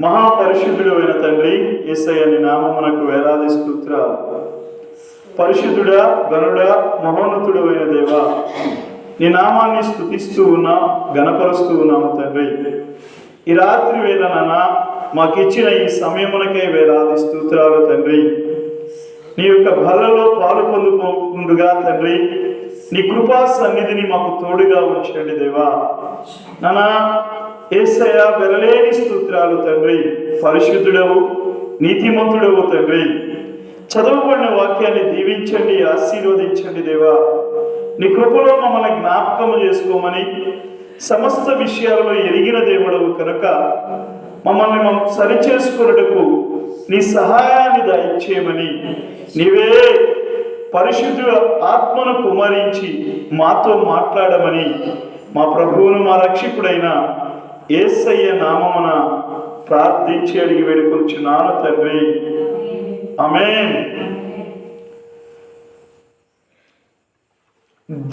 మహాపరిశుద్ధుడు అయిన తండ్రి యేసయ్య నీ నామమునకు వేలాది స్తోత్రాలు. పరిశుద్ధుడా, గనుడా, మహోన్నతుడు అయిన దేవా, నీ నామాన్ని స్తుతిస్తూ ఉన్నాం, గణపరుస్తూ ఉన్నాము తండ్రి. ఈ రాత్రి వేళ నాన్న మాకిచ్చిన ఈ సమయమునకే వేలాది స్తోత్రాలు తండ్రి. నీ యొక్క బలలో పాలు పొందుకుండుగా తండ్రి, నీ కృపా సన్నిధిని మాకు తోడుగా ఉంచండి దేవా. నానా యేసయ్య వెలలేని స్తోత్రాలు తండ్రి. పరిశుద్ధుడవు, నీతిమంతుడవు తండ్రి. చదవబడిన వాక్యాన్ని దీవించండి, ఆశీర్వదించండి దేవా. నీ కృపలో మమ్మల్ని జ్ఞాపకం చేసుకోమని, సమస్త విషయాలలో ఎరిగిన దేవుడవు కనుక మమ్మల్ని సరిచేసుకున్నటకు నీ సహాయాన్ని దయచేయమని, నీవే పరిశుద్ధ ఆత్మను కుమరించి మాతో మాట్లాడమని మా ప్రభువును మా రక్షకుడైన యేసయ్య నామమున ప్రార్థించి అడిగి వేడుకొనుచున్నాను తండ్రి. ఆమేన్.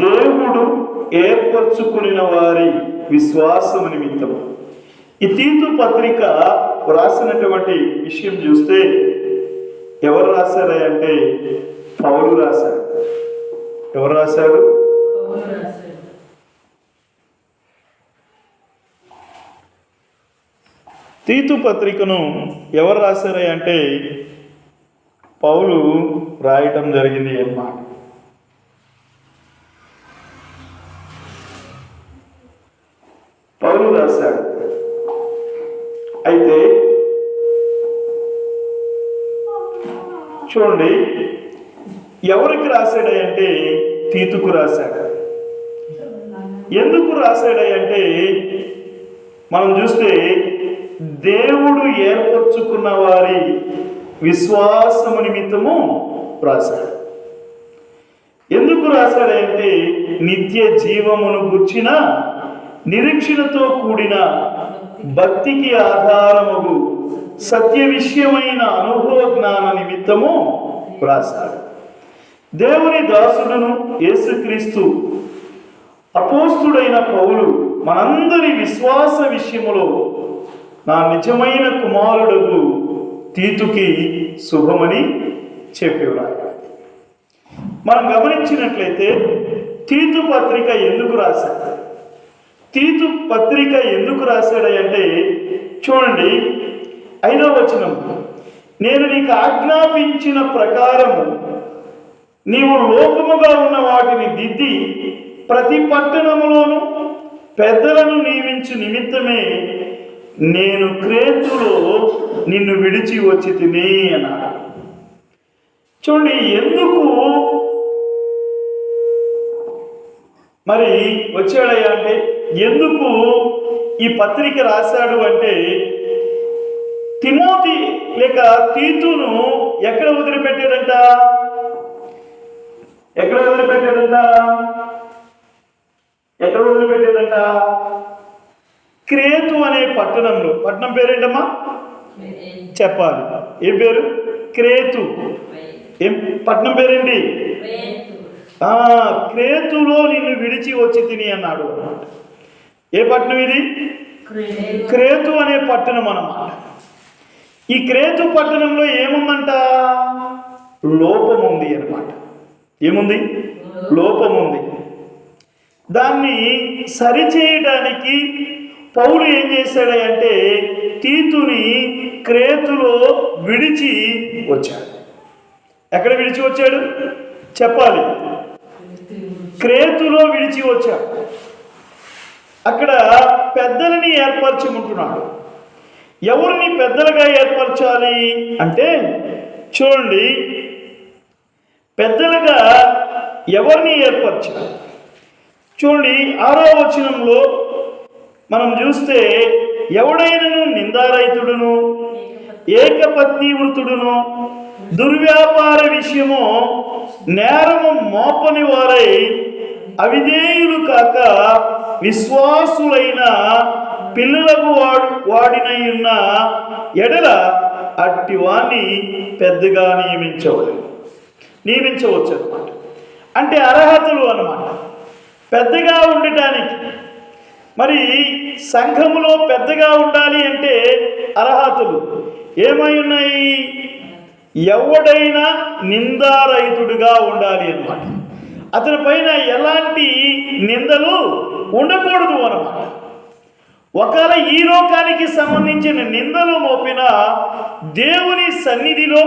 దేవుడు ఏర్పరచుకున్న వారి విశ్వాసము నిమిత్తం ఈ తీతు పత్రిక రాసినటువంటి విషయం చూస్తే ఎవరు రాశారు అంటే పౌలు రాశాడు. ఎవరు రాశాడు? తీతు పత్రికను ఎవరు రాశారు అంటే పౌలు రాయటం జరిగింది అన్నమాట. పౌలు రాశాడు. అయితే చూడండి, ఎవరికి రాశాడు అంటే తీతుకు రాశాడు. ఎందుకు రాశాడు అంటే మనం చూస్తే దేవుడు ఏర్పరచుకున్న వారి విశ్వాసము నిమిత్తము రాశాడు. ఎందుకు రాశాడంటే నిత్య జీవమును గుర్చిన నిరీక్షణతో కూడిన భక్తికి ఆధారముగు సత్య విషయమైన అనుభవ జ్ఞాన నిమిత్తము రాశాడు. దేవుని దాసుడును యేసుక్రీస్తు అపోస్తుడైన పౌలు మనందరి విశ్వాస విషయములో నా నిజమైన కుమారుడు తీతుకి శుభమని చెప్పేవాడు. మనం గమనించినట్లయితే తీతు పత్రిక ఎందుకు రాశాడు? తీతు పత్రిక ఎందుకు రాశాడంటే చూడండి, 5వ వచనం, నేను నీకు ఆజ్ఞాపించిన ప్రకారము నీవు లోపముగా ఉన్న వాటిని దిద్ది ప్రతి పట్టణములోను పెద్దలను నియమించు నిమిత్తమే నేను క్రేతులో నిన్ను విడిచి వచ్చి తిని అన్నాడు. చూడండి, ఎందుకు మరి వచ్చాడయ్యా అంటే, ఎందుకు ఈ పత్రిక రాశాడు అంటే తిమోతి లేక తీతును ఎక్కడ వదిలిపెట్టాడంట? ఎక్కడ వదిలిపెట్టాడంట? క్రేతు అనే పట్టణంలో. పట్టణం పేరేంటమ్మా? చెప్పాలి. ఏం పేరు? క్రేతు. ఏం పట్టణం పేరేంటి? క్రేతులో నిన్ను విడిచి వచ్చి తిని అన్నాడు. ఏ పట్టణం ఇది? క్రేతు అనే పట్టణం అన్నమాట. ఈ క్రేతు పట్టణంలో ఏముందంట? లోపం ఉంది అన్నమాట. ఏముంది? లోపం ఉంది. దాన్ని సరిచేయడానికి పౌలు ఏం చేశాడంటే తీతుని క్రేతులో విడిచి వచ్చాడు. ఎక్కడ విడిచి వచ్చాడు చెప్పాలి? క్రేతులో విడిచి వచ్చాడు. అక్కడ పెద్దలని ఏర్పరచుకుంటున్నాడు. ఎవరిని పెద్దలుగా ఏర్పరచాలి అంటే చూడండి, పెద్దలుగా ఎవరిని ఏర్పరచాలి? చూడండి, 6వ వచనంలో మనం చూస్తే ఎవడైనను నిందారహితుడును ఏకపత్ని వృతుడును దుర్వ్యాపార విషయము నేరము మోపని వారై అవిధేయులు కాక విశ్వాసులైన పిల్లలకు వాడినయున్న ఎడల అట్టి వాణ్ణి పెద్దగా నియమించవచ్చు అన్నమాట. అంటే అర్హతలు అన్నమాట పెద్దగా ఉండటానికి. మరి సంఘములో పెద్దగా ఉండాలి అంటే అర్హతలు ఏమై ఉన్నాయి? ఎవడైనా నిందారహితుడిగా ఉండాలి అన్నమాట. అతని పైన ఎలాంటి నిందలు ఉండకూడదు అన్నమాట. ఒకవేళ ఈ లోకానికి సంబంధించిన నిందలు మోపిన దేవుని సన్నిధిలో,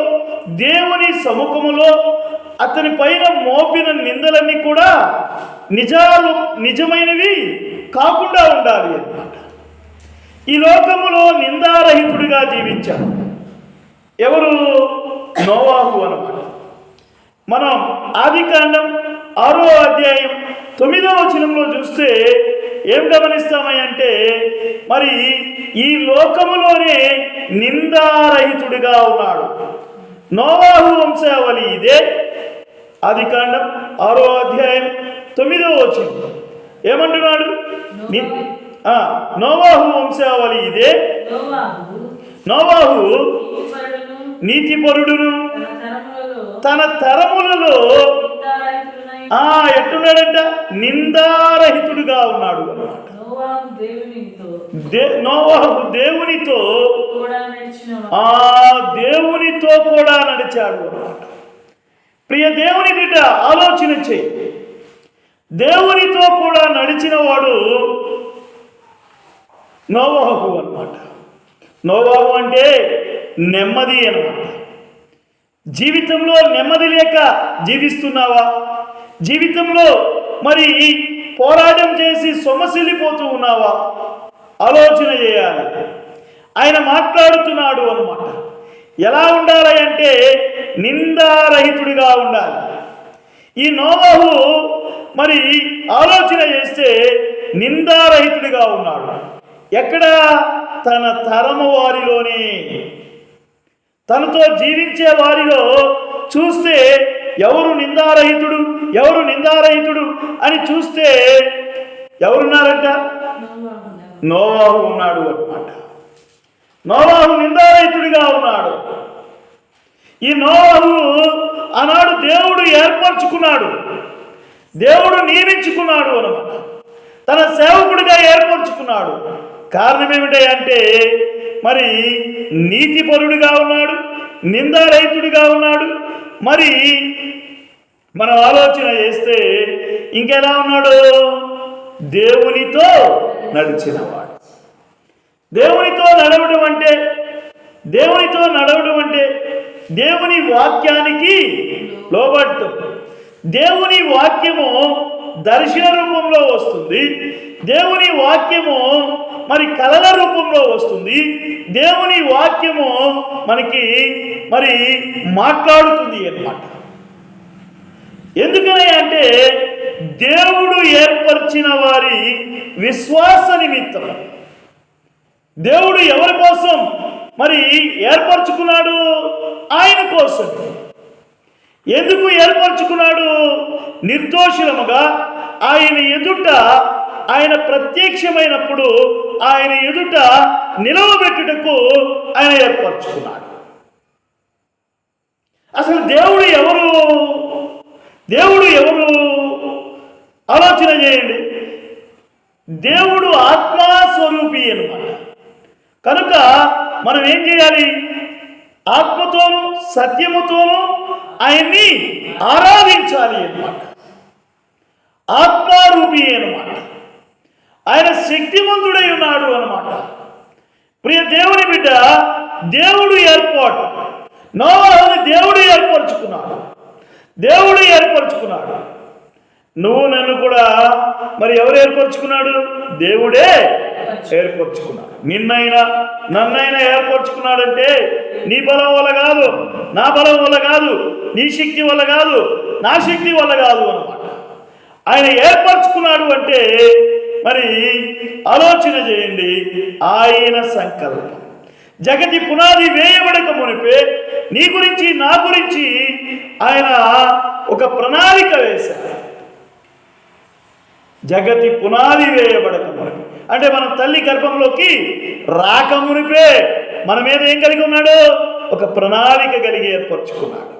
దేవుని సముఖములో అతని పైన మోపిన నిందలన్నీ కూడా నిజమైనవి కాకుండా ఉండాలి అన్నమాట. ఈ లోకములో నిందారహితుడిగా జీవించాడు ఎవరు? నోవాహు అన్నమాట. మనం ఆదికాండం 6వ అధ్యాయం 9వ వచనంలో చూస్తే ఏం గమనిస్తామంటే, మరి ఈ లోకములోనే నిందారహితుడిగా ఉన్నాడు. నోవాహు వంశావళి ఇదే. ఆదికాండం 6వ అధ్యాయం 9వ వచనం ఏమంటున్నాడు? నోవాహు వంశావళి ఇదే. నోవాహు నీతిపరుడును తన తరములలో ఎట్టున్నాడంట? నిందారహితుడుగా ఉన్నాడు అన్నమాట. నోవాహు దేవునితో కూడా నడిచాడు అన్నమాట. ప్రియ దేవుని బిడ్డ, ఆలోచన చేయి. దేవునితో కూడా నడిచిన వాడు నోవాహు అన్నమాట. నోవాహు అంటే నెమ్మది అన్నమాట. జీవితంలో నెమ్మది లేక జీవిస్తున్నావా? జీవితంలో మరి పోరాటం చేసి సొమ్మసిల్లిపోతూ ఉన్నావా? ఆలోచన చేయాలి. ఆయన మాట్లాడుతున్నాడు అన్నమాట. ఎలా ఉండాలి అంటే నిందారహితుడిగా ఉండాలి. ఈ నోవాహు మరి ఆలోచన చేస్తే నిందారహితుడిగా ఉన్నాడు. ఎక్కడ? తన తరము వారిలోనే, తనతో జీవించే వారిలో చూస్తే ఎవరు నిందారహితుడు అని చూస్తే ఎవరున్నారంట? నోవాహు ఉన్నాడు అన్నమాట. నోవాహు నిందారహితుడిగా ఉన్నాడు. ఈ నోవాహు ఆనాడు దేవుడు ఏర్పరచుకున్నాడు, దేవుడు నియమించుకున్నాడు అన్నమాట. తన సేవకుడిగా ఏర్పరచుకున్నాడు. కారణం ఏమిటంటే మరి నీతిపరుడుగా ఉన్నాడు, నిందారహితుడిగా ఉన్నాడు. మరి మనం ఆలోచన చేస్తే ఇంకెలా ఉన్నాడు? దేవునితో నడిచినవాడు. దేవునితో నడవడం అంటే దేవుని వాక్యానికి లోబడటం. దేవుని వాక్యము దర్శన రూపంలో వస్తుంది. దేవుని వాక్యము మరి కళల రూపంలో వస్తుంది. దేవుని వాక్యము మనకి మరి మాట్లాడుతుంది అన్నమాట. ఎందుకని అంటే దేవుడు ఏర్పరిచిన వారి విశ్వాస నిమిత్తం. దేవుడు ఎవరి కోసం మరి ఏర్పరచుకున్నాడు? ఆయన కోసం. ఎందుకు ఏర్పరచుకున్నాడు? నిర్దోషులముగా ఆయన ఎదుట, ఆయన ప్రత్యక్షమైనప్పుడు ఆయన ఎదుట నిలవబెట్టుటకు ఆయన ఏర్పరచుకున్నాడు. అసలు దేవుడు ఎవరు? ఆలోచన చేయండి. దేవుడు ఆత్మస్వరూపి అన్నమాట. కనుక మనం ఏం చేయాలి? ఆత్మతోనూ సత్యముతోనూ ఆయన్ని ఆరాధించాలి అన్నమాట. ఆత్మారూపి అన్నమాట. ఆయన శక్తిమంతుడై ఉన్నాడు అన్నమాట. ప్రియ దేవుని బిడ్డ, దేవుడు ఏర్పాటు. నోవాహుని దేవుడు ఏర్పరచుకున్నాడు. నువ్వు నన్ను కూడా మరి ఎవరు ఏర్పరచుకున్నాడు? దేవుడే ఏర్పరచుకున్నాడు. నన్నైనా ఏర్పరచుకున్నాడంటే నీ బలం వల్ల కాదు, నా బలం వల్ల కాదు, నీ శక్తి వల్ల కాదు, నా శక్తి వల్ల కాదు అన్నమాట. ఆయన ఏర్పరచుకున్నాడు అంటే మరి ఆలోచన చేయండి. ఆయన సంకల్పం. జగతి పునాది వేయబడక మునిపే నీ గురించి, నా గురించి ఆయన ఒక ప్రణాళిక వేశాడు. జగతి పునాది వేయబడక మునిపే అంటే మనం తల్లి గర్భంలోకి రాక మునిపే మన మీద ఏం కలిగి ఉన్నాడు? ఒక ప్రణాళిక కలిగి ఏర్పరచుకున్నాడు.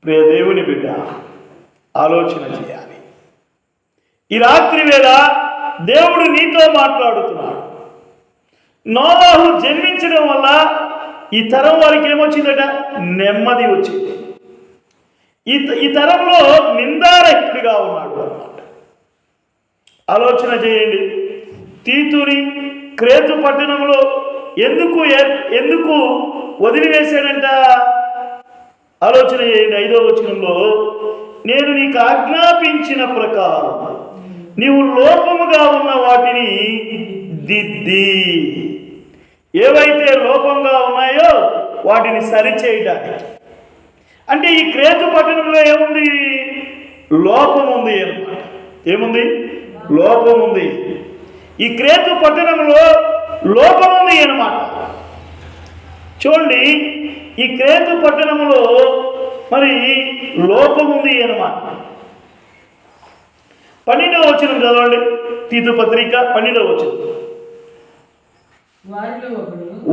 ప్రియ దేవుని బిడ్డ, ఆలోచన చేయాలి. ఈ రాత్రి వేళ దేవుడు నీతో మాట్లాడుతున్నాడు. నోవాహు జన్మించడం వల్ల ఈ తరం వారికి ఏమొచ్చిందట? నెమ్మది వచ్చింది. ఈ తరంలో నిందారహితుడిగా ఉన్నాడు అన్నమాట. ఆలోచన చేయండి. తీతుని క్రేతు పట్టణంలో ఎందుకు వదిలివేశాడంట? ఆలోచన చేయండి. 5వ వచనంలో, నేను నీకు ఆజ్ఞాపించిన ప్రకారం నీవు లోపముగా ఉన్న వాటిని దిద్ది, ఏవైతే లోపంగా ఉన్నాయో వాటిని సరిచేయడానికి. అంటే ఈ క్రేతు పట్టణంలో ఏముంది? లోపం ఉంది అన్నమాట. ఏముంది? లోపం ఉంది. ఈ క్రేతు పట్టణంలో లోపం ఉంది అన్నమాట. చూడండి, ఈ క్రేతు పట్టణంలో మరి లోపం ఉంది అన్నమాట. 12వ వచనం చదవండి. తీతు పత్రిక 12వ వచనం.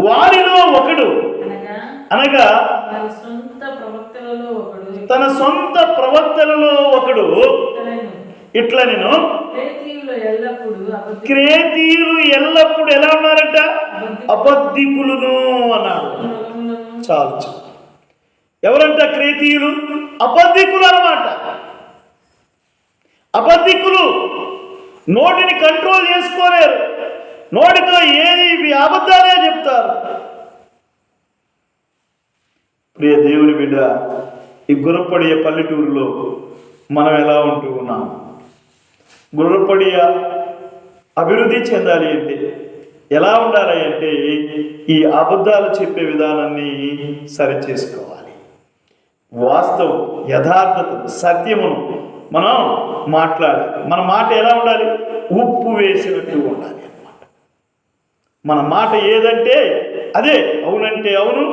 వారిలో ఒకడు అనగా తన సొంత ప్రవక్తలలో ఒకడు ఇట్లా, నేను క్రేతీయులు ఎల్లప్పుడు ఎలా ఉన్నారంట? అబద్ధికులను అన్నాడు. చాలు. ఎవరంట క్రేతీయులు? అబద్ధికులు అన్నమాట. అబద్ధికులు నోటిని కంట్రోల్ చేసుకోలేరు. నోటితో ఏది అబద్ధాలే చెప్తారు. ప్రియ దేవుని బిడ్డ, ఈ గుర్రపడియ పల్లెటూరులో మనం ఎలా ఉంటూ ఉన్నాం? గుర్రపడియ అభివృద్ధి చెందాలి అంటే ఎలా ఉండాలి అంటే ఈ అబద్ధాలు చెప్పే విధానాన్ని సరిచేసుకోవాలి. వాస్తవం, యథార్థత, సత్యమును మనం మాట్లాడాలి. మన మాట ఎలా ఉండాలి? ఉప్పు వేసినట్టు ఉండాలి అన్నమాట. మన మాట ఏదంటే అదే, అవునంటే అవును,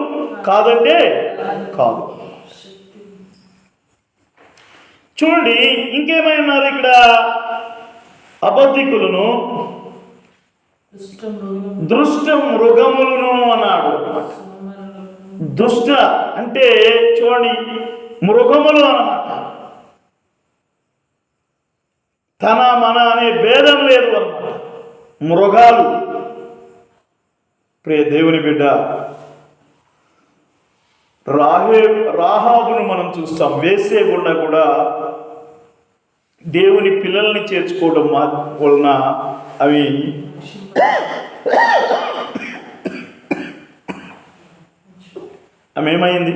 కాదంటే కాదు. చూడండి, ఇంకేమైనా ఇక్కడ? అబద్ధికులను, దుష్ట మృగములను అన్నాడు. దుష్ట అంటే చూడండి, మృగములు అన్నమాట. తన మన అనే భేదం లేదు అన్నమాట. మృగాలు. ప్రియ దేవుని బిడ్డ, రాహాబును మనం చూస్తాం. వేసే గుండా కూడా దేవుని పిల్లల్ని చేర్చుకోవడం వలన అవి ఆమె ఏమైంది?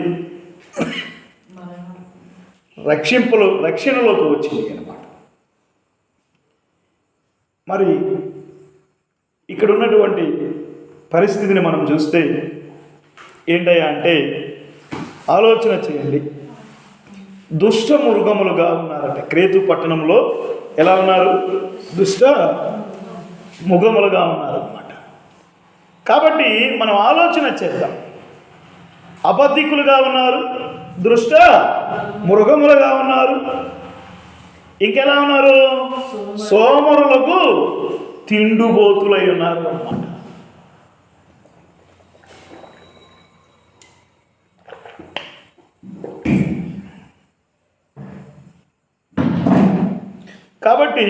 రక్షణలోకి వచ్చింది అన్నమాట. మరి ఇక్కడ ఉన్నటువంటి పరిస్థితిని మనం చూస్తే ఏంటయ్యా అంటే, ఆలోచన చేయండి. దుష్ట మృగములుగా ఉన్నారట. క్రేతు పట్టణంలో ఎలా ఉన్నారు? దుష్ట మృగములుగా ఉన్నారన్నమాట. కాబట్టి మనం ఆలోచన చేద్దాం. అబద్ధికులుగా ఉన్నారు, దుష్ట మృగములుగా ఉన్నారు, ఇంకెలా ఉన్నారు? సోమరులకు తిండుబోతులై ఉన్నారు అన్నమాట. కాబట్టి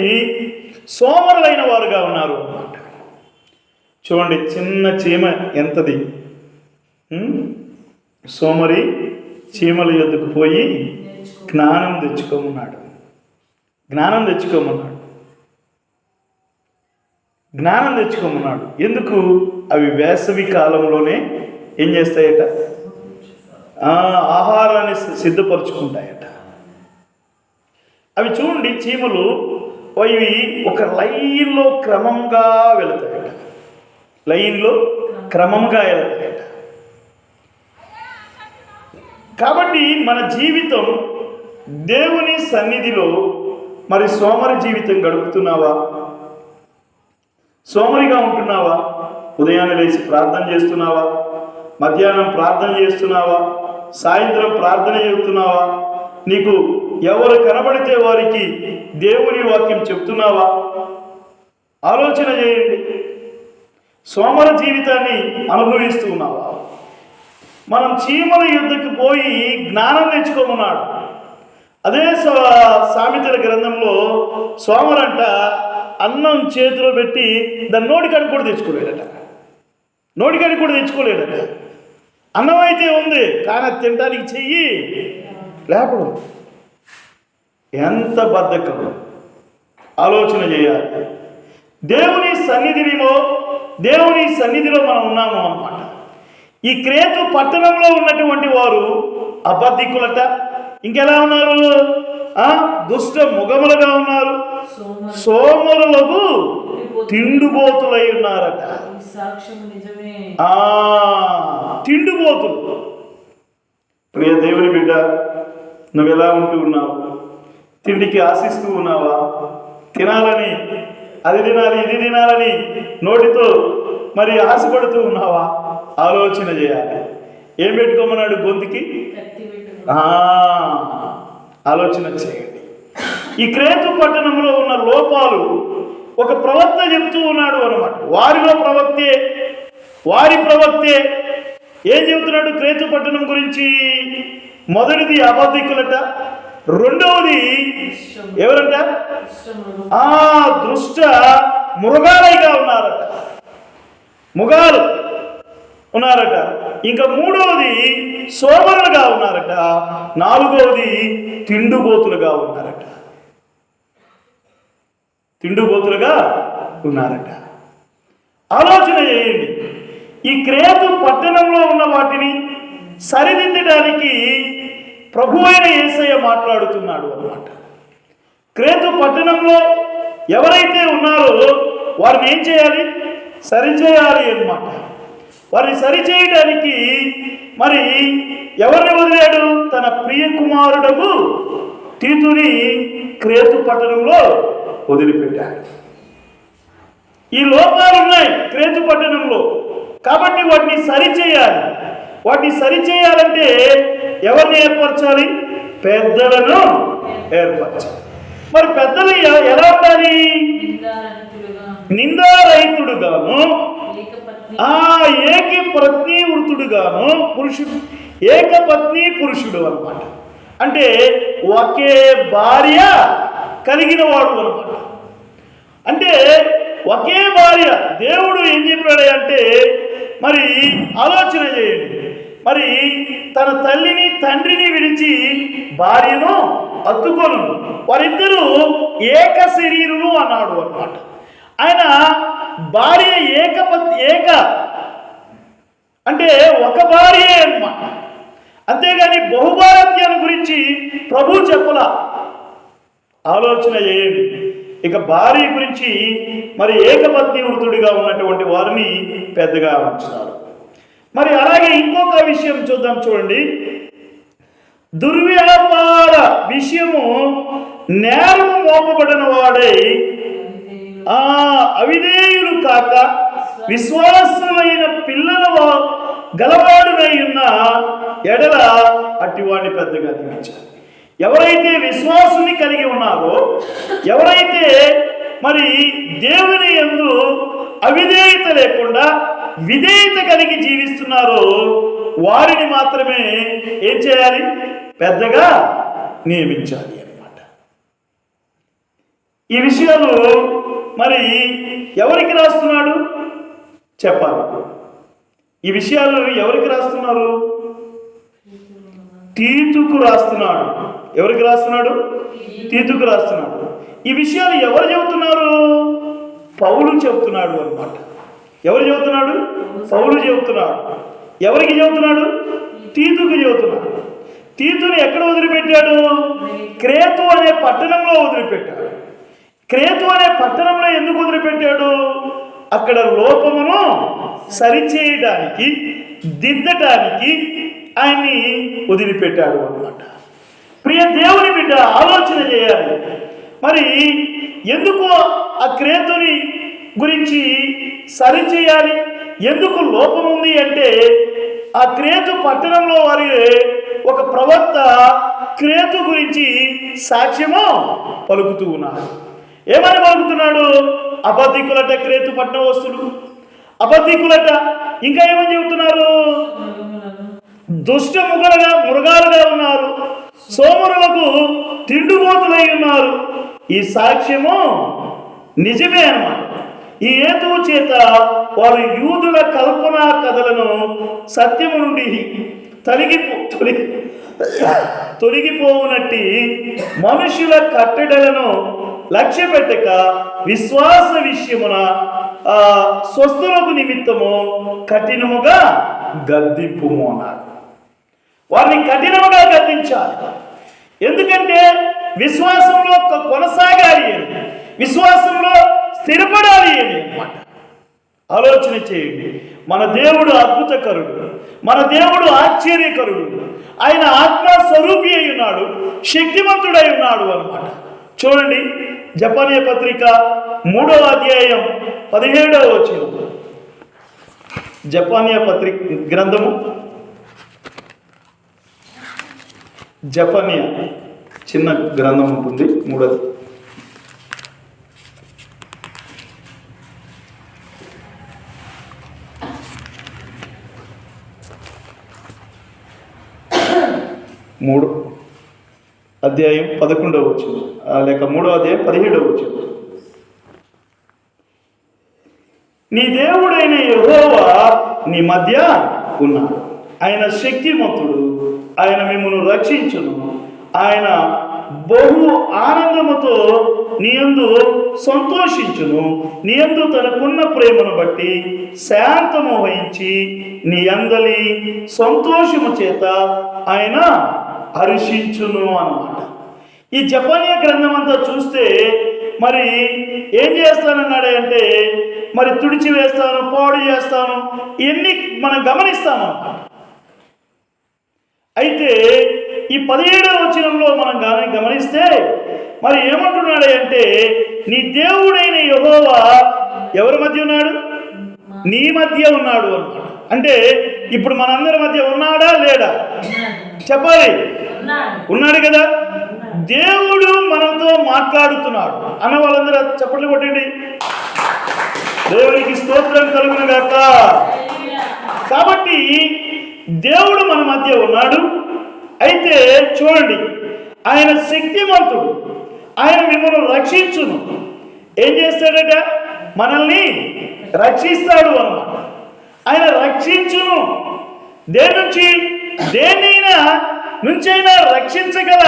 సోమరులైన వారుగా ఉన్నారు అన్నమాట. చూడండి, చిన్న చీమ ఎంతది? సోమరి చీమల యొద్దకు పోయి జ్ఞానం తెచ్చుకోమన్నాడు. ఎందుకు? అవి వేసవి కాలంలోనే ఏం చేస్తాయట? ఆహారాన్ని సిద్ధపరుచుకుంటాయట. అవి చూడండి, చీమలు అవి ఒక లైన్లో క్రమంగా వెళతాయట. కాబట్టి మన జీవితం దేవుని సన్నిధిలో మరి సోమరి జీవితం గడుపుతున్నావా? సోమరిగా ఉంటున్నావా? ఉదయాన్నే లేచి ప్రార్థన చేస్తున్నావా? మధ్యాహ్నం ప్రార్థన చేస్తున్నావా? సాయంత్రం ప్రార్థన చేస్తున్నావా? నీకు ఎవరు కనబడితే వారికి దేవుని వాక్యం చెప్తున్నావా? ఆలోచన చేయండి. సోమర జీవితాన్ని అనుభవిస్తూ ఉన్నావా? మనం చీమల యుద్ధకు పోయి జ్ఞానం తెచ్చుకోమన్నాడు. అదే సామెతల గ్రంథంలో సోమరంట అన్నం చేతిలో పెట్టి దాన్ని నోటికాడికి కూడా తెచ్చుకోలేడట. నోటికాడికి కూడా తెచ్చుకోలేడట. అన్నం అయితే ఉంది, కానీ అది తినడానికి చెయ్యి లేపడు. ఎంత బద్ధకం! ఆలోచన చేయాలి. దేవుని సన్నిధిలో మనం ఉన్నాము అన్నమాట. ఈ క్రేతు పట్టణంలో ఉన్నటువంటి వారు అబద్ధికులట. ఇంకెలా ఉన్నారు? దుష్ట ముఖములుగా ఉన్నారు, సోమరులకు తిండుబోతులై ఉన్నారట. తిండుబోతులు. ప్రియ దేవుని బిడ్డ, నువ్వెలా ఉంటూ ఉన్నావు? తిండికి ఆశిస్తూ ఉన్నావా? తినాలని, అది తినాలి ఇది తినాలని నోటితో మరి ఆశపడుతూ ఉన్నావా? ఆలోచన చేయాలి. ఏం పెట్టుకోమన్నాడు గొంతుకి? ఆలోచన చేయండి. ఈ క్రేతు పట్టణంలో ఉన్న లోపాలు ఒక ప్రవక్త చెప్తూ ఉన్నాడు అన్నమాట. వారి ప్రవక్తే ఏం చెబుతున్నాడు క్రేతు పట్టణం గురించి? మొదటిది అబద్ధికులట, రెండవది ఎవరంట? దృష్ట మృగాలైగా ఉన్నారట. ఇంకా మూడవది సోమరులుగా ఉన్నారట. నాలుగవది తిండుబోతులుగా ఉన్నారట. ఆలోచన చేయండి. ఈ క్రేతు పట్టణంలో ఉన్న వాటిని సరిదిద్దడానికి ప్రభు అయిన యేసయ్య మాట్లాడుతున్నాడు అన్నమాట. క్రేతు పట్టణంలో ఎవరైతే ఉన్నారో వారిని ఏం చేయాలి? సరిచేయాలి అన్నమాట. వారిని సరిచేయడానికి మరి ఎవరిని వదిలాడు? తన ప్రియ కుమారుడకు తీతుని క్రేతు పట్టణంలో వదిలిపెట్టాడు. ఈ లోపాలు ఉన్నాయి క్రేతు పట్టణంలో, కాబట్టి వాటిని సరిచేయాలంటే ఎవరిని ఏర్పరచాలి? పెద్దలను ఏర్పరచాలి. మరి పెద్దలు ఎలా ఉండాలి? నిందారహితుడుగాను, ఏకపత్ని వృత్తుడుగాను, ఏకపత్ని పురుషుడు అన్నమాట. అంటే ఒకే భార్య కలిగిన వాడు అన్నమాట. అంటే ఒకే భార్య. దేవుడు ఏం చెప్పాడు అంటే, మరి ఆలోచన చేయండి. మరి తన తల్లిని తండ్రిని విడిచి భార్యను అత్తుకొను, వారిద్దరూ ఏక శరీరులు అన్నాడు అన్నమాట. ఆయన భార్య ఏక అంటే ఒక భార్యే అన్నమాట. అంతేగాని బహుభారత్యాన్ని గురించి ప్రభు చెప్పలా. ఆలోచన చేయండి. ఇక భార్య గురించి మరి ఏకపత్ని వృత్తుడిగా ఉన్నటువంటి వారిని పెద్దగా ఉంచుతారు. మరి అలాగే ఇంకొక విషయం చూద్దాం, చూడండి. దుర్వ్యాపార విషయము నేరము మోపబడిన వాడై అవిధేయులు కాక విశ్వాసమైన పిల్లల గలవాడునై ఉన్న ఎడల అట్టివాడిని పెద్దగా దీవించాలి. ఎవరైతే విశ్వాసాన్ని కలిగి ఉన్నారో, ఎవరైతే మరి దేవుని యందు అవిధేయత లేకుండా విధేయత కలిగి జీవిస్తున్నారో వారిని మాత్రమే ఏం చేయాలి? పెద్దగా నియమించాలి అన్నమాట. ఈ విషయాలు మరి ఎవరికి రాస్తున్నాడు చెప్పాలి. ఈ విషయాలు ఎవరికి రాస్తున్నారు? తీతుకు రాస్తున్నాడు. ఎవరికి రాస్తున్నాడు? తీతుకు రాస్తున్నాడు. ఈ విషయాలు ఎవరు చెబుతున్నారు? పౌలు చెబుతున్నాడు అన్నమాట. ఎవరు చెబుతున్నాడు? పౌలు చెబుతున్నాడు. ఎవరికి చెబుతున్నాడు? తీతుకు చెబుతున్నాడు. తీతుని ఎక్కడ వదిలిపెట్టాడు? క్రేతు అనే పట్టణంలో వదిలిపెట్టాడు. క్రేతు అనే పట్టణంలో ఎందుకు వదిలిపెట్టాడు? అక్కడ లోపమును సరిచేయడానికి, దిద్దటానికి ఆయన్ని వదిలిపెట్టాడు అన్నమాట. ప్రియ దేవుని బిడ్డ, ఆలోచన చేయాలి. మరి ఎందుకు ఆ క్రేతుని గురించి సరిచేయాలి? ఎందుకు లోపం ఉంది అంటే, ఆ క్రేతు పట్టణంలో వారి ఒక ప్రవక్త క్రేతు గురించి సాక్ష్యము పలుకుతూ ఉన్నాడు. ఏమని పలుకుతున్నాడు? అబద్ధికులట క్రేతు పట్టణ వస్తుడు, అబద్ధికులట. ఇంకా ఏమని చెబుతున్నారు? దుష్ట మృగాలుగా ఉన్నారు, సోమరులకు తిండుబోతులై ఉన్నారు. ఈ సాక్ష్యము నిజమే అన్నమాట. ఈ హేతువు చేత వారు యూదుల కల్పనా కథలను సత్యము నుండి తొలగిపోవునట్టి మనుషుల కట్టడలను లక్ష్య పెట్టక విశ్వాస విషయమున స్వస్థలకు నిమిత్తము కఠినముగా గద్దింపుము అన్నారు. వారిని కఠినముగా గద్దించాలి. ఎందుకంటే విశ్వాసంలో కొనసాగాలి అని, విశ్వాసంలో స్థిరపడాలి అని అన్నమాట. ఆలోచన చేయండి. మన దేవుడు అద్భుతకరుడు, మన దేవుడు ఆశ్చర్యకరుడు, ఆయన ఆత్మస్వరూపి అయి ఉన్నాడు, శక్తివంతుడై ఉన్నాడు అన్నమాట. చూడండి, జపనీయ పత్రిక 3వ అధ్యాయం 17వ వచనం. జపనీయ పత్రిక గ్రంథము, జపనీయ చిన్న గ్రంథం ఉంటుంది, 3వ అధ్యాయం 11వ వచనం, లేక 3వ అధ్యాయం 17వ వచనం. నీ దేవుడైన యెహోవా నీ మధ్య ఉన్నాడు, ఆయన శక్తిమంతుడు, ఆయన మిమ్మును రక్షించును, ఆయన బహు ఆనందముతో నీయందు సంతోషించును, నీయందు తనకున్న ప్రేమను బట్టి శాంతము వహించి నీ అందలి సంతోషము చేత ఆయన హర్షించును అన్నమాట. ఈ జపనీయ గ్రంథం అంతా చూస్తే మరి ఏం చేస్తానన్నాడే అంటే, మరి తుడిచి వేస్తాను, పాడు చేస్తాను, ఇవన్నీ మనం గమనిస్తాము. అయితే ఈ 17వ వచనంలో మనం గమనిస్తే మరి ఏమంటున్నాడే అంటే, నీ దేవుడైన యెహోవా ఎవరి మధ్య ఉన్నాడు? నీ మధ్య ఉన్నాడు అన్నమాట. అంటే ఇప్పుడు మనందరి మధ్య ఉన్నాడా లేడా? చెప్పాలి, ఉన్నాడు కదా. దేవుడు మనతో మాట్లాడుతున్నాడు అన్న వాళ్ళందరూ చప్పట్లు కొట్టండి. దేవునికి స్తోత్రం కలుగును గాక. కాబట్టి దేవుడు మన మధ్య ఉన్నాడు. అయితే చూడండి, ఆయన శక్తిమంతుడు, ఆయన మిమ్మల్ని రక్షించును. ఏం చేస్తాడట? మనల్ని రక్షిస్తాడు అన్నమాట. ఆయన రక్షించును. దేని నుంచి? దేనైనా నుంచైనా రక్షించగల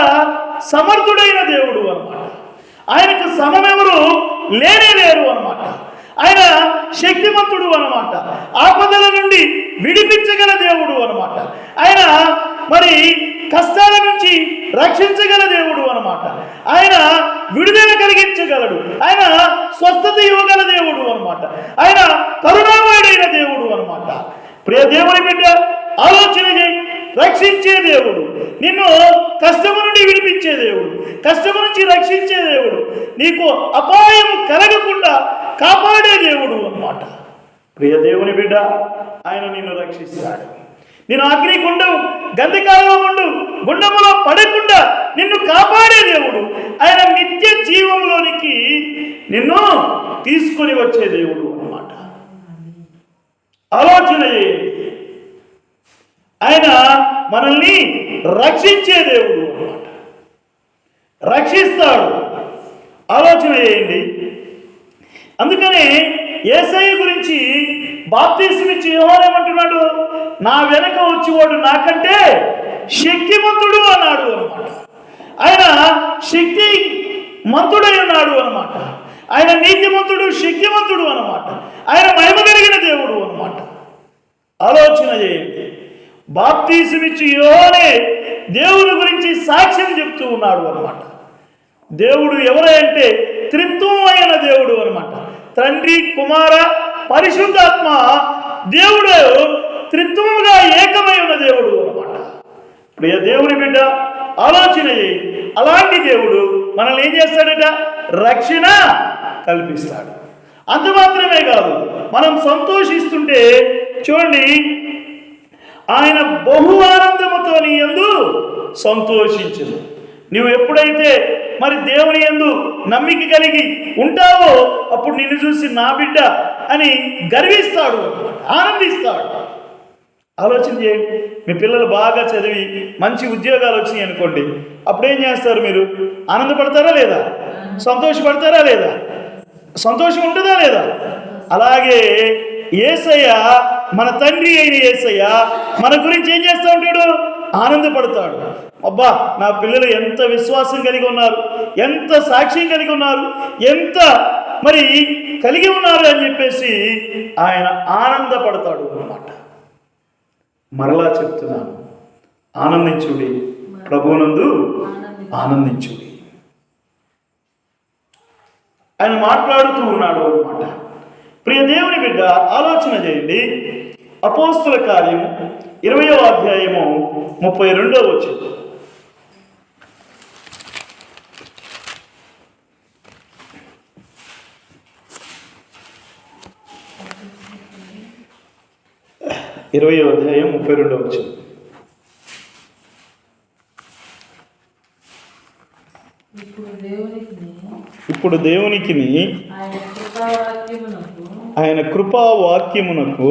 సమర్థుడైన దేవుడు అన్నమాట. ఆయనకు సమమెవరు లేనే లేరు అన్నమాట. ఆయన శక్తిమంతుడు అన్నమాట. ఆపదల నుండి విడిపించగల దేవుడు అన్నమాట. ఆయన మరి కష్టాల నుంచి రక్షించగల దేవుడు అన్నమాట. ఆయన విడుదల కలిగించగలడు, ఆయన స్వస్థత ఇవ్వగల దేవుడు అన్నమాట. ఆయన కరుణామయుడైన దేవుడు అన్నమాట. ప్రియ దేవుని బిడ్డ, ఆలోచన చేయి. రక్షించే దేవుడు, నిన్ను కష్టము నుండి విడిపించే దేవుడు, కష్టము నుంచి రక్షించే దేవుడు, నీకు అపాయము కలగకుండా కాపాడే దేవుడు అన్నమాట. ప్రియ దేవుని బిడ్డ, ఆయన నిన్ను రక్షిస్తాడు. నేను అగ్నిగుండం గంధకాలలో గుండములో పడకుండా నిన్ను కాపాడే దేవుడు. ఆయన నిత్య జీవంలోనికి నిన్ను తీసుకొని వచ్చే దేవుడు అన్నమాట. ఆలోచన చేయండి. ఆయన మనల్ని రక్షించే దేవుడు అన్నమాట. రక్షిస్తాడు. ఆలోచన చేయండి. అందుకని యేసయ్య గురించి బాప్తీసమిచ్చి యోహాను ఏమంటున్నాడు? నా వెనక వచ్చేవాడు నాకంటే శక్తిమంతుడు అన్నాడు అన్నమాట. ఆయన శక్తి మంతుడై ఉన్నాడు అన్నమాట. ఆయన నీతిమంతుడు, శక్తిమంతుడు అన్నమాట. ఆయన మహిమ కలిగిన దేవుడు అన్నమాట. ఆలోచన చేయండి. బాప్తీసమిచ్చి యోహానే దేవుని గురించి సాక్ష్యం చెప్తూ ఉన్నాడు అన్నమాట. దేవుడు ఎవరంటే త్రిత్వం అయిన దేవుడు అన్నమాట. తండ్రి, కుమార, పరిశుద్ధాత్మ దేవుడు త్రిత్వముగా ఏకమై ఉన్న దేవుడు అన్నమాట. ప్రియ దేవుని బిడ్డ, ఆలోచన చేయి. అలాంటి దేవుడు మనల్ని ఏం చేస్తాడట? రక్షణ కల్పిస్తాడు. అంత మాత్రమే కాదు, మనం సంతోషిస్తుంటే చూడండి, ఆయన బహు ఆనందముతో నీ యందు సంతోషించును. నువ్వు ఎప్పుడైతే మరి దేవుని యందు నమ్మిక కలిగి ఉంటావో అప్పుడు నిన్ను చూసి నా బిడ్డ అని గర్విస్తాడు, ఆనందిస్తాడు. ఆలోచన చేయండి. మీ పిల్లలు బాగా చదివి మంచి ఉద్యోగాలు వచ్చినాయి అనుకోండి, అప్పుడేం చేస్తారు? మీరు ఆనందపడతారా లేదా? సంతోషపడతారా లేదా? సంతోషం ఉంటుందా లేదా? అలాగే యేసయ్య, మన తండ్రి అయిన యేసయ్య మన గురించి ఏం చేస్తూ ఉంటాడు? ఆనందపడతాడు. అబ్బా, నా పిల్లలు ఎంత విశ్వాసం కలిగి ఉన్నారు, ఎంత సాక్ష్యం కలిగి ఉన్నారు, ఎంత మరి కలిగి ఉన్నారు అని చెప్పేసి ఆయన ఆనందపడతాడు అన్నమాట. మరలా చెప్తున్నాను, ఆనందించుడి, ప్రభువునందు ఆనందించుడి. ఆయన మాట్లాడుతూ ఉన్నాడు అన్నమాట. ప్రియ దేవుని బిడ్డ, ఆలోచన చేయండి. అపోస్తుల కార్యము 20వ అధ్యాయము 32వ వచనం. ఇప్పుడు దేవునికి ఆయన కృపావాక్యమునకు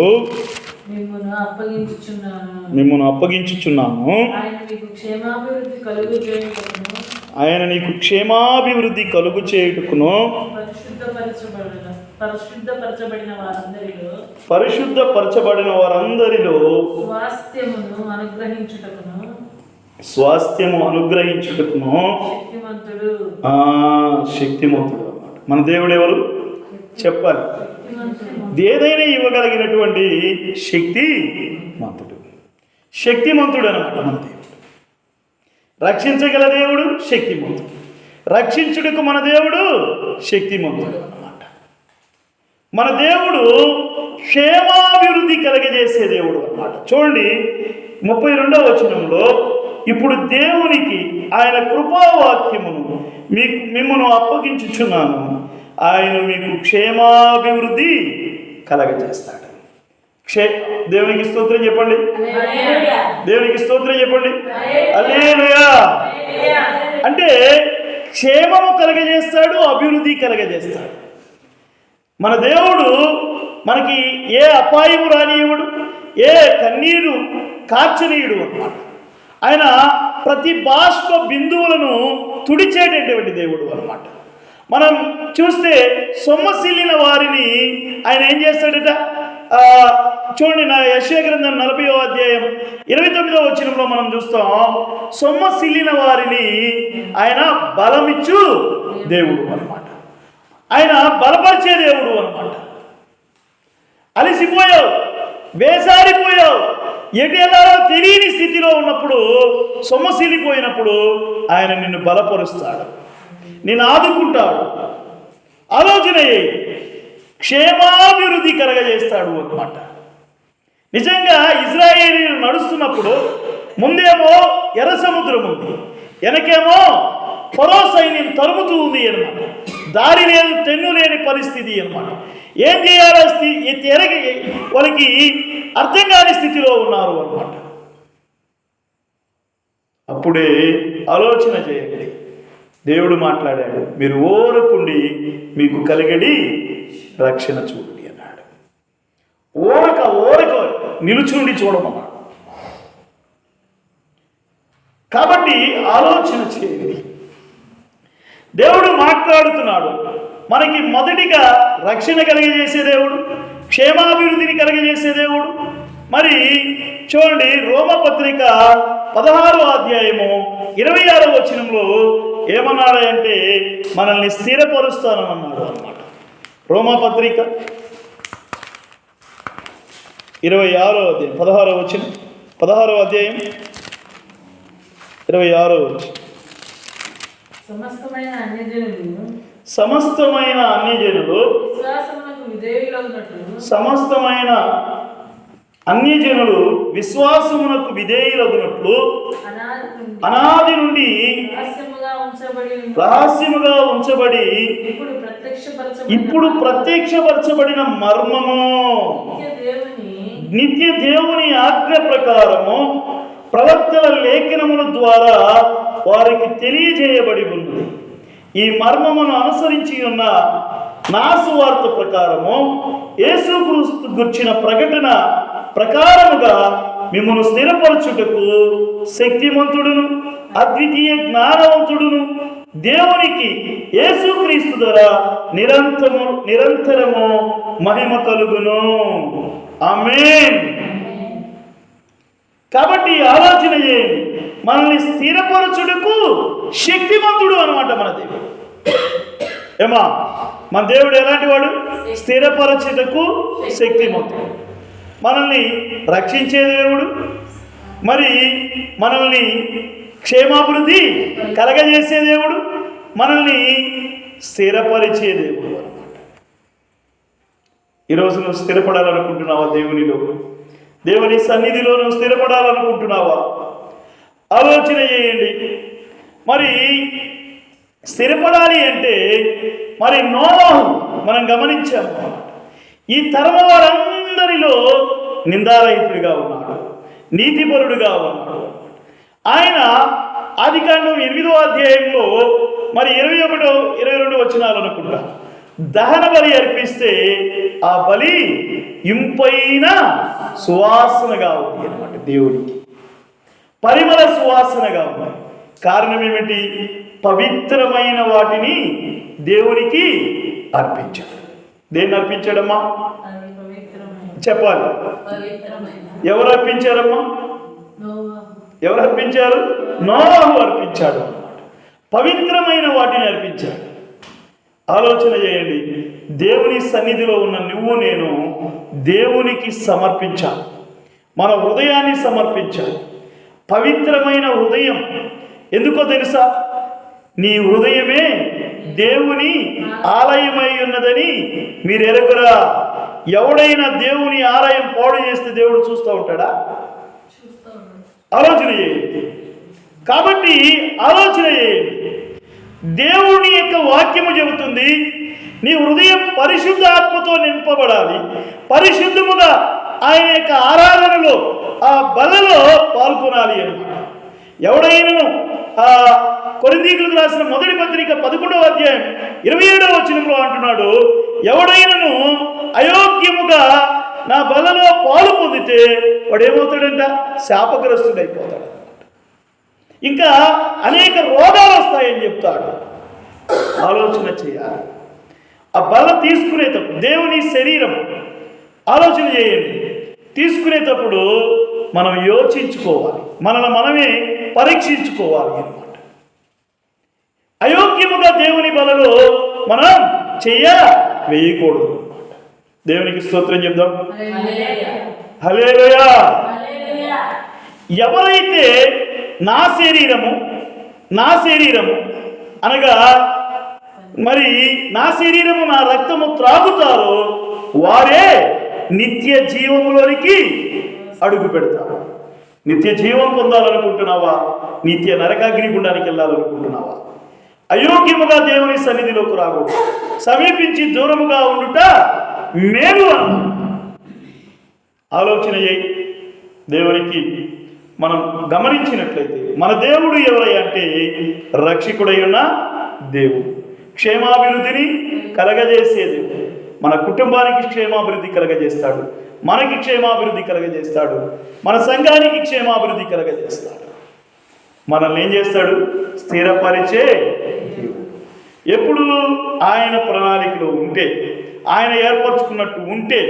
మిమ్మును అప్పగించుచున్నాను. ఆయన నీకు క్షేమాభివృద్ధి కలుగు చేయుటకును పరిశుద్ధపరచబడిన వారందరిలో స్వాస్థ్యము అనుగ్రహించుటకును శక్తిమంతుడు. మన దేవుడు ఎవరు చెప్పాలి? ఏదైనా ఇవ్వగలిగినటువంటి శక్తిమంతుడు. శక్తిమంతుడు అనమాట మన దేవుడు. రక్షించగల దేవుడు శక్తిమంతుడు. రక్షించుటకు మన దేవుడు శక్తిమంతుడు అన్నమాట. మన దేవుడు క్షేమాభివృద్ధి కలగజేసే దేవుడు అన్నమాట. చూడండి 32వ వచనంలో, ఇప్పుడు దేవునికి ఆయన కృపావాక్యమును మిమ్మును అప్పగించుచున్నాను, ఆయన మీకు క్షేమాభివృద్ధి కలగజేస్తాడు. దేవునికి స్తోత్రం చెప్పండి. దేవునికి స్తోత్రం చెప్పండి. హల్లెలూయా. అంటే క్షేమము కలగజేస్తాడు, అభివృద్ధి కలగజేస్తాడు. మన దేవుడు మనకి ఏ అపాయము రానియవుడు, ఏ కన్నీరు కార్చనీయుడు అన్నమాట. ఆయన ప్రతి బాష్ప బిందువులను తుడిచేటటువంటి దేవుడు అన్నమాట. మనం చూస్తే సొమ్మసిల్లిన వారిని ఆయన ఏం చేస్తాడట? చూడండి, నా యెషయా గ్రంథం 40వ అధ్యాయం 29వ వచనంలో మనం చూస్తాం, సొమ్మసిల్లిన వారిని ఆయన బలమిచ్చు దేవుడు అన్నమాట. ఆయన బలపరిచే దేవుడు అన్నమాట. అలసిపోయావు, వేసారిపోయావు, ఎటు వెళ్ళాలో తెలియని స్థితిలో ఉన్నప్పుడు, సొమ్మసిల్లిపోయినప్పుడు ఆయన నిన్ను బలపరుస్తాడు, నిన్ను ఆదుకుంటాడు. ఆలోచన క్షేమాభివృద్ధి కలగజేస్తాడు అన్నమాట. నిజంగా ఇజ్రాయేలీలు నడుస్తున్నప్పుడు ముందేమో ఎర్ర సముద్రం ఉంది, వెనకేమో ఫరో సైన్యం తరుముతూ ఉంది అన్నమాట. దారి లేదు, తెన్ను లేని పరిస్థితి అన్నమాట. ఏం చేయాలో వాళ్ళకి అర్థం కాని స్థితిలో ఉన్నారు అన్నమాట. అప్పుడే ఆలోచన చేయండి, దేవుడు మాట్లాడాడు, మీరు ఓరకుండి మీకు కలిగడి రక్షణ చూడండి అన్నాడు. ఓరక నిలుచుండి చూడమన్నాడు. కాబట్టి ఆలోచన చేయండి. దేవుడు మాట్లాడుతున్నాడు. మనకి మొదటిగా రక్షణ కలిగజేసే దేవుడు, క్షేమాభివృద్ధిని కలిగజేసే దేవుడు. మరి చూడండి, రోమపత్రిక 16వ అధ్యాయము 26వ వచనంలో ఏమన్నాడంటే, మనల్ని స్థిరపరుస్తానన్నాడు అన్నమాట. రోమపత్రిక 26వ అధ్యాయం 16వ వచనం, 16వ అధ్యాయం 26వ వచనం. సమస్తమైన అన్యజనులు విశ్వాసమునకు విధేయులగునట్లు అనాది నుండి రహస్యముగా ఉంచబడి ఇప్పుడు ప్రత్యక్షపరచబడిన మర్మము నిత్య దేవుని ఆజ్ఞ ప్రకారము ప్రవక్తల లేఖనముల ద్వారా వారికి తెలియజేయబడి ఉన్నది. ఈ మర్మమును అనుసరించి ఉన్న నా సువార్త ప్రకారము యేసుక్రీస్తు గుర్చిన ప్రకటన ప్రకారముగా మిమ్మల్ని స్థిరపరచుటకు శక్తిమంతుడును అద్వితీయ జ్ఞానవంతుడును దేవునికి యేసుక్రీస్తు ద్వారా నిరంతరము మహిమ కలుగును. ఆమేన్. కాబట్టి ఆలోచన చేయండి, మనల్ని స్థిరపరచుటకు శక్తిమంతుడు అన్నమాట మన దేవుడు. ఏమా, మన దేవుడు ఎలాంటి వాడు? స్థిరపరచుటకు శక్తిమంతుడు. మనల్ని రక్షించే దేవుడు, మరి మనల్ని క్షేమాభివృద్ధి కలగజేసే దేవుడు, మనల్ని స్థిరపరిచే దేవుడు అన్నమాట. ఈరోజు నువ్వు స్థిరపడాలనుకుంటున్నావా? దేవుని సన్నిధిలో నువ్వు స్థిరపడాలనుకుంటున్నావా? ఆలోచన చేయండి. మరి స్థిరపడాలి అంటే మరి నోవాహు మనం గమనించాము, ఈ తరం వారందరిలో నిందారహితుడిగా ఉన్నాడు, నీతిపరుడుగా ఉన్నాడు. ఆయన ఆదికాండం 8వ అధ్యాయంలో మరి 21, 22 వచనాలు అనుకుంటా, దహన బలి అర్పిస్తే ఆ బలి ఇంపైన సువాసనగా ఉంది అన్నమాట. దేవుడికి పరిమళ సువాసనగా ఉంది. కారణం ఏమిటి? పవిత్రమైన వాటిని దేవునికి అర్పించాడు. దేన్ని అర్పించాడమ్మా? చెప్పాలి. ఎవరు అర్పించారమ్మా? ఎవరు అర్పించారు? నోవాహు అర్పించాడు అన్నమాట. పవిత్రమైన వాటిని అర్పించాడు. ఆలోచన చేయండి, దేవుని సన్నిధిలో ఉన్న నువ్వు నేను దేవునికి సమర్పించాలి. మన హృదయాన్ని సమర్పించాలి. పవిత్రమైన హృదయం ఎందుకో తెలుసా? నీ హృదయమే దేవుని ఆలయమై ఉన్నదని మీరు ఎరుగురా. ఎవడైనా దేవుని ఆలయం పాడు చేస్తే దేవుడు చూస్తూ ఉంటాడా? ఆలోచన చేయండి. కాబట్టి ఆలోచన చేయండి, దేవుని యొక్క వాక్యము చెబుతుంది నీ హృదయం పరిశుద్ధ ఆత్మతో నింపబడాలి. పరిశుద్ధముగా ఆయన యొక్క ఆరాధనలో, ఆ బలలో పాల్గొనాలి అన్నమాట. ఎవడైనాను కొరింథీయులకు రాసిన మొదటి పత్రిక 11వ అధ్యాయం 27వ వచనంలో అంటున్నాడు, ఎవడైనాను అయోగ్యముగా నా బలలో పాలు పొందితే వాడు ఏమవుతాడంట? శాపగ్రస్తుడైపోతాడు. ఇంకా అనేక రోగాలు వస్తాయని చెప్తాడు. ఆలోచన చేయాలి. ఆ బల తీసుకునేటప్పుడు దేవుని శరీరం, ఆలోచన చేయండి, తీసుకునేటప్పుడు మనం యోచించుకోవాలి, మనల్ని మనమే పరీక్షించుకోవాలి అన్నమాట. అయోగ్యముగా దేవుని బలలో మనం వేయకూడదు అన్నమాట. దేవునికి స్తోత్రం చెప్దాం. హల్లెలూయా. ఎవరైతే నా శరీరము అనగా మరి నా శరీరము నా రక్తము త్రాగుతారో వారే నిత్య జీవములోనికి అడుగు పెడతారు. నిత్య జీవం పొందాలనుకుంటున్నావా? నిత్య నరకాగ్ని గుండానికి వెళ్ళాలనుకుంటున్నావా? అయోగ్యముగా దేవుని సన్నిధిలోకి రాకూడదు. సమీపించి దూరముగా ఉండుట మేలు అన్న ఆలోచన చేయి. దేవునికి మనం గమనించినట్లయితే మన దేవుడు ఎవరై అంటే రక్షకుడై ఉన్న దేవుడు, క్షేమాభివృద్ధిని కలగజేసే దేవుడు. మన కుటుంబానికి క్షేమాభివృద్ధి కలగజేస్తాడు, మనకి క్షేమాభివృద్ధి కలగజేస్తాడు, మన సంఘానికి క్షేమాభివృద్ధి కలగజేస్తాడు. మనల్ని ఏం చేస్తాడు? స్థిరపరిచే దేవుడు. ఎప్పుడు ఆయన ప్రణాళికలో ఉంటే, ఆయన ఏర్పరచుకున్నట్టు ఉంటే,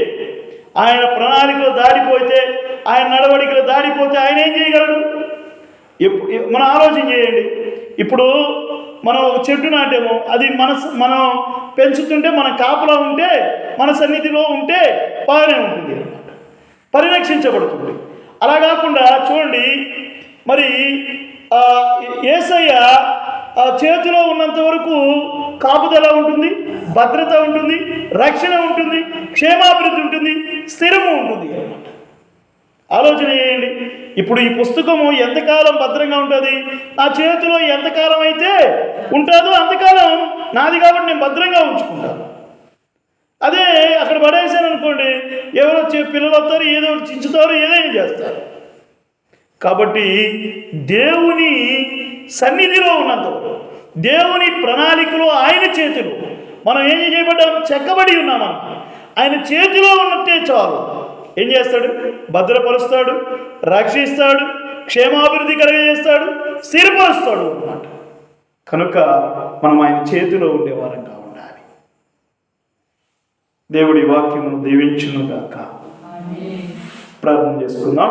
ఆయన ప్రణాళికలో దాడిపోతే, ఆయన నడవడికలో దాడిపోతే ఆయన ఏం చేయగలడు? మనం ఆలోచన చేయండి. ఇప్పుడు మనం ఒక చెట్టు నాటేమో, అది మనం పెంచుతుంటే, మన కాపలా ఉంటే, మన సన్నిధిలో ఉంటే బాగానే ఉంటుంది అన్నమాట, పరిరక్షించబడుతుంది. అలా కాకుండా చూడండి, మరి యేసయ్య చేతిలో ఉన్నంత వరకు కాపుదల ఉంటుంది, భద్రత ఉంటుంది, రక్షణ ఉంటుంది, క్షేమాభివృద్ధి ఉంటుంది, స్థిరము ఉంటుంది అన్నమాట. ఆలోచన చేయండి. ఇప్పుడు ఈ పుస్తకము ఎంతకాలం భద్రంగా ఉంటుంది? నా చేతిలో ఎంతకాలం అయితే ఉంటుందో అంతకాలం నాది, కాబట్టి నేను భద్రంగా ఉంచుకుంటాను. అదే అక్కడ పడేసాను అనుకోండి, ఎవరో పిల్లలు వస్తారు, ఏదో చించుతారు, ఏదైనా చేస్తారు. కాబట్టి దేవుని సన్నిధిలో ఉన్నంతవరకు, దేవుని ప్రణాళికలో, ఆయన చేతిలో మనం ఏం చేయబడ్డాం? చెక్కబడి ఉన్నామని ఆయన చేతిలో ఉన్నట్టే చాలు. ఏం చేస్తాడు? భద్రపరుస్తాడు, రక్షిస్తాడు, క్షేమాభివృద్ధి కలగజేస్తాడు, స్థిరపరుస్తాడు అన్నమాట. కనుక మనం ఆయన చేతిలో ఉండేవారంగా ఉండాలి. దేవుడి వాక్యమును దీవించును గాక. ప్రార్థన చేసుకుందాం.